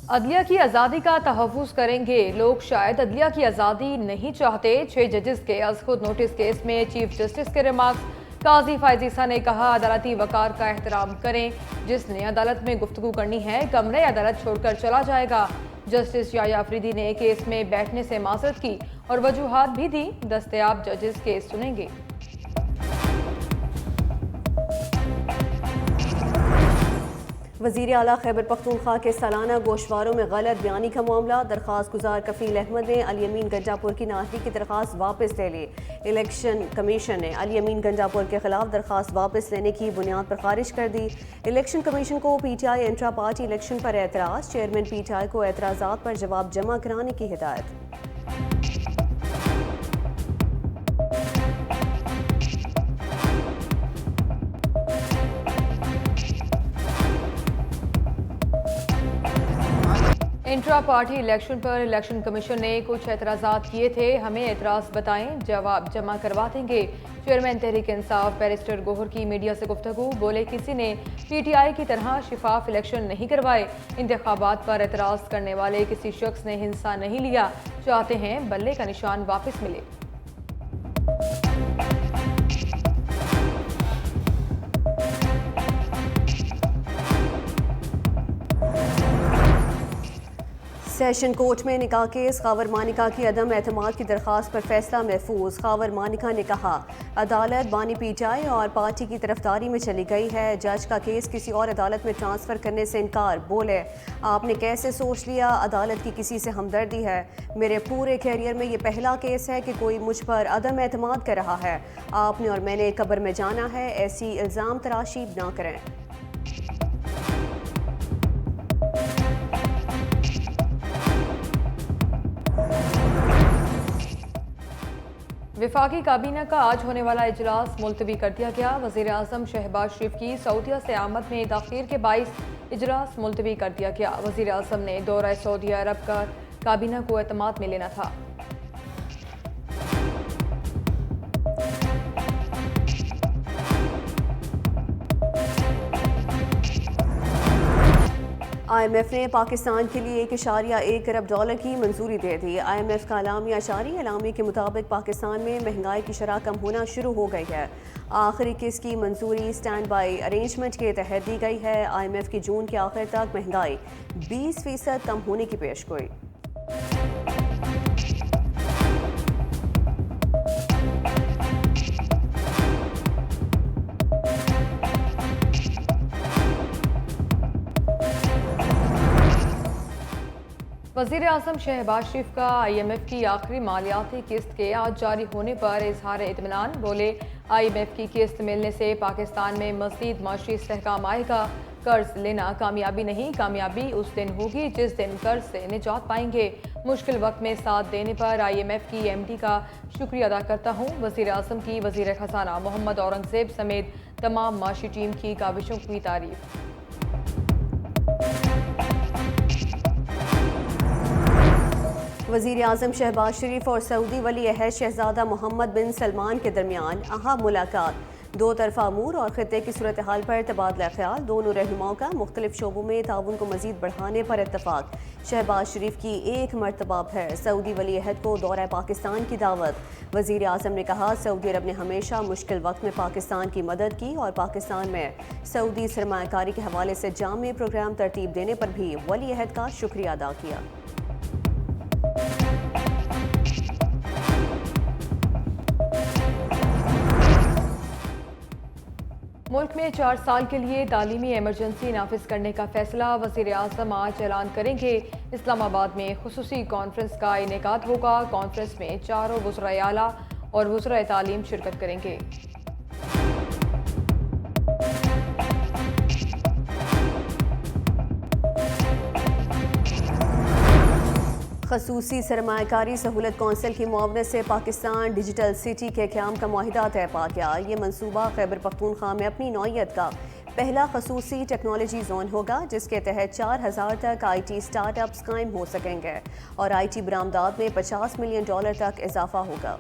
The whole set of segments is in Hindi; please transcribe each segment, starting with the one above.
अदलिया की आज़ादी का तहफ़्फ़ुज़ करेंगे। लोग शायद अदलिया की आज़ादी नहीं चाहते। 6 जजेस के अज़खुद नोटिस केस में चीफ जस्टिस के रिमार्क्स। काजी फायजीसा ने कहा, अदालती वक़ार का एहतराम करें। जिसने अदालत में गुफ्तगू करनी है, कमरे अदालत छोड़कर चला जाएगा। जस्टिस याया अफरीदी ने केस में बैठने से माज़रत की और वजूहात भी दी। दस्तयाब जजेस केस सुनेंगे। वज़ीर आला खैबर पख्तूनख्वा के सालाना गोशवारों में गलत बयानी का मामला। दरख्वास्त गुजार कफील अहमद ने अल यमीन गंजापुर की नाहरी की दरख्वास्त वापस ले ली। इलेक्शन कमीशन ने अल यमीन गंजापुर के खिलाफ दरख्वास्त वापस लेने की बुनियाद पर खारिज कर दी। इलेक्शन कमीशन को PTI इंट्रा पार्टी इलेक्शन पर एतराज़। चेयरमैन PTI को एतराज़ात पर जवाब जमा कराने की हिदायत। इंट्रा पार्टी इलेक्शन पर इलेक्शन कमीशन ने कुछ एतराज़ात किए थे। हमें एतराज़ बताएं, जवाब जमा करवा देंगे। चेयरमैन तहरीक इंसाफ बैरिस्टर गोहर की मीडिया से गुफ्तगू। बोले, किसी ने PTI की तरह शिफाफ इलेक्शन नहीं करवाए। इंतखाबात पर एतराज़ करने वाले किसी शख्स ने हिस्सा नहीं लिया। चाहते हैं बल्ले का निशान वापस मिले। सेशन कोर्ट में निकाह केस। खावर मानिका की अदम एतमाद की दरख्वास्त पर फैसला महफूज। खावर मानिका ने कहा, अदालत बानी PTI और पार्टी की तरफदारी में चली गई है। जज का केस किसी और अदालत में ट्रांसफ़र करने से इनकार। बोले, आपने कैसे सोच लिया अदालत की किसी से हमदर्दी है। मेरे पूरे कैरियर में ये पहला केस है कि कोई मुझ पर अदम एतमाद कर रहा है। आपने और मैंने कब्र में जाना है। ऐसी इल्ज़ाम तराशी ना करें। विफाकी काबीना का आज होने वाला इजलास मुलतवी कर दिया गया। वज़ीर आज़म शहबाज शरीफ की सऊदीया से आमद में ताख़ीर के बाइस इजलास मुलतवी कर दिया गया। वज़ीर आज़म ने दौरा सऊदी अरब का काबीना को एतमाद में लेना था। IMF ने पाकिस्तान के लिए $1.1 अरब की मंजूरी दे दी। IMF का एलामिया जारी। एलामिया के मुताबिक पाकिस्तान में महंगाई की शरह कम होना शुरू हो गई है। आखिरी किस्त की मंजूरी स्टैंड बाई अरेंजमेंट के तहत दी गई है। IMF की जून के आखिर तक महंगाई 20% कम होने की पेशगोई। वज़ीर आज़म शहबाज शरीफ का IMF की आखिरी मालियाती किस्त के आज जारी होने पर इजहार इत्मीनान। बोले, IMF की किस्त मिलने से पाकिस्तान में मज़ीद माशी इस्तेहकाम आएगा। कर्ज लेना कामयाबी नहीं, कामयाबी उस दिन होगी जिस दिन कर्ज से निजात पाएंगे। मुश्किल वक्त में साथ देने पर IMF की MD का शुक्रिया अदा करता हूँ। वज़ीर आज़म की वज़ीर ख़जाना मोहम्मद औरंगज़ेब समेत तमाम माशी टीम की काविशों की तारीफ। वज़ीर आज़म शहबाज शरीफ और सऊदी वली अहद शहजादा मोहम्मद बिन सलमान के दरमियान अहम मुलाकात। दो तरफ़ा अमूर और ख़ित्ते की सूरत हाल पर तबादला ख्याल। दोनों रहनुमाओं का मुख्तलिफ शोबों में ताउन को मज़ीद बढ़ाने पर इत्तफ़ाक़। शहबाज शरीफ की एक मरतबा है सऊदी वली अहद को दौरा पाकिस्तान की दावत। वज़ीर आज़म ने कहा, सऊदी अरब ने हमेशा मुश्किल वक्त में पाकिस्तान की मदद की और पाकिस्तान में सऊदी सरमायाकारी के हवाले से जामे प्रोग्राम तरतीब देने पर भी वली अहद का शुक्रिया अदा किया। मुल्क में 4 साल के लिए तालीमी एमरजेंसी नाफिज करने का फैसला। वज़ीर आज़म आज ऐलान करेंगे। इस्लामाबाद में खुसूसी कॉन्फ्रेंस का इनेकाद होगा। कॉन्फ्रेंस में चारों वज़राए आला और वज़राए तालीम शिरकत करेंगे। खसूसी सरमायाकारी सहूलत कौंसिल की मुआवनत से पाकिस्तान डिजिटल सिटी के क़याम का मुआहिदा तय पा गया। ये मनसूबा खैबर पख्तूनख्वा में अपनी नौइयत का पहला खसूसी टेक्नोलॉजी जोन होगा, जिसके तहत 4000 तक IT स्टार्टअप्स कायम हो सकेंगे और IT बरामदात में $50 मिलियन तक इजाफा होगा।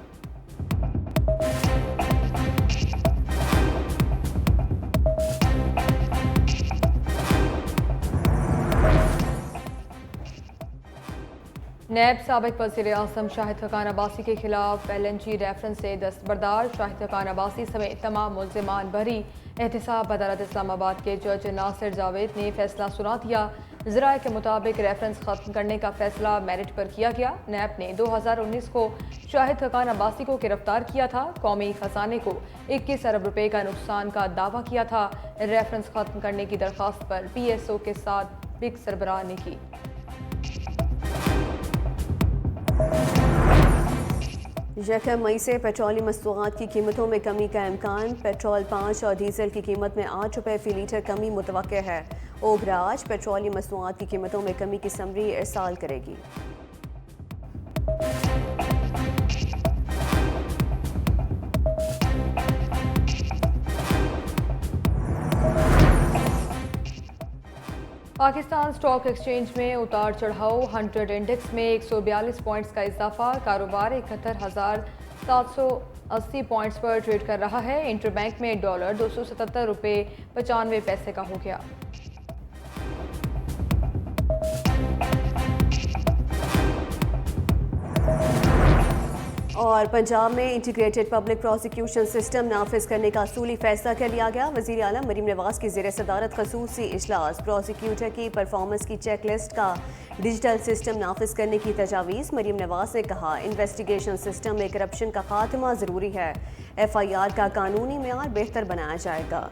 नैब साबिक वज़ीर आज़म शाहिद खकान अब्बासी के खिलाफ LNG रेफरेंस से दस्तबरदार। शाहिद खकान अब्बासी समेत तमाम मुल्ज़िमान बरी। एहतसाब अदालत इस्लामाबाद के जज नासिर जावेद ने फैसला सुना दिया। ज़राए के मुताबिक रेफरेंस खत्म करने का फैसला मेरिट पर किया गया। नैब ने 2019 को शाहिद खकान अब्बासी को गिरफ्तार किया था। कौमी खजाने को 21 अरब रुपए का नुकसान का दावा किया था। रेफरेंस खत्म करने की दरख्वास्त पर PSO के साथ बिग सरबराह ने की। यकम मई से पेट्रोलियम मस्तूआत की कीमतों में कमी का इम्कान। पेट्रोल 5 और डीजल की कीमत में 8 रुपये फी लीटर कमी मुतवक्के है। ओगराज पेट्रोलियम मस्तूआत की कीमतों में कमी की समरी इरसाल करेगी। पाकिस्तान स्टॉक एक्सचेंज में उतार चढ़ाव। 100 इंडेक्स में 142 पॉइंट्स का इजाफा। कारोबार 71,780 पॉइंट्स पर ट्रेड कर रहा है। इंटरबैंक में डॉलर 277 रुपये 95 पैसे का हो गया। और पंजाब में इंटीग्रेटेड पब्लिक प्रोसिक्यूशन सिस्टम नाफिज करने का असूली फैसला कर लिया गया। वज़ीर आलम मरीम नवाज की ज़ेर सदारत खसूसी इजलास। प्रोसिक्यूटर की परफॉर्मेंस की चेक लिस्ट का डिजिटल सिस्टम नाफिज करने की तजावीज़। मरीम नवाज ने कहा इन्वेस्टिगेशन सिस्टम में करप्शन का खात्मा ज़रूरी है। FIR का कानूनी मेयार बेहतर बनाया जाएगा।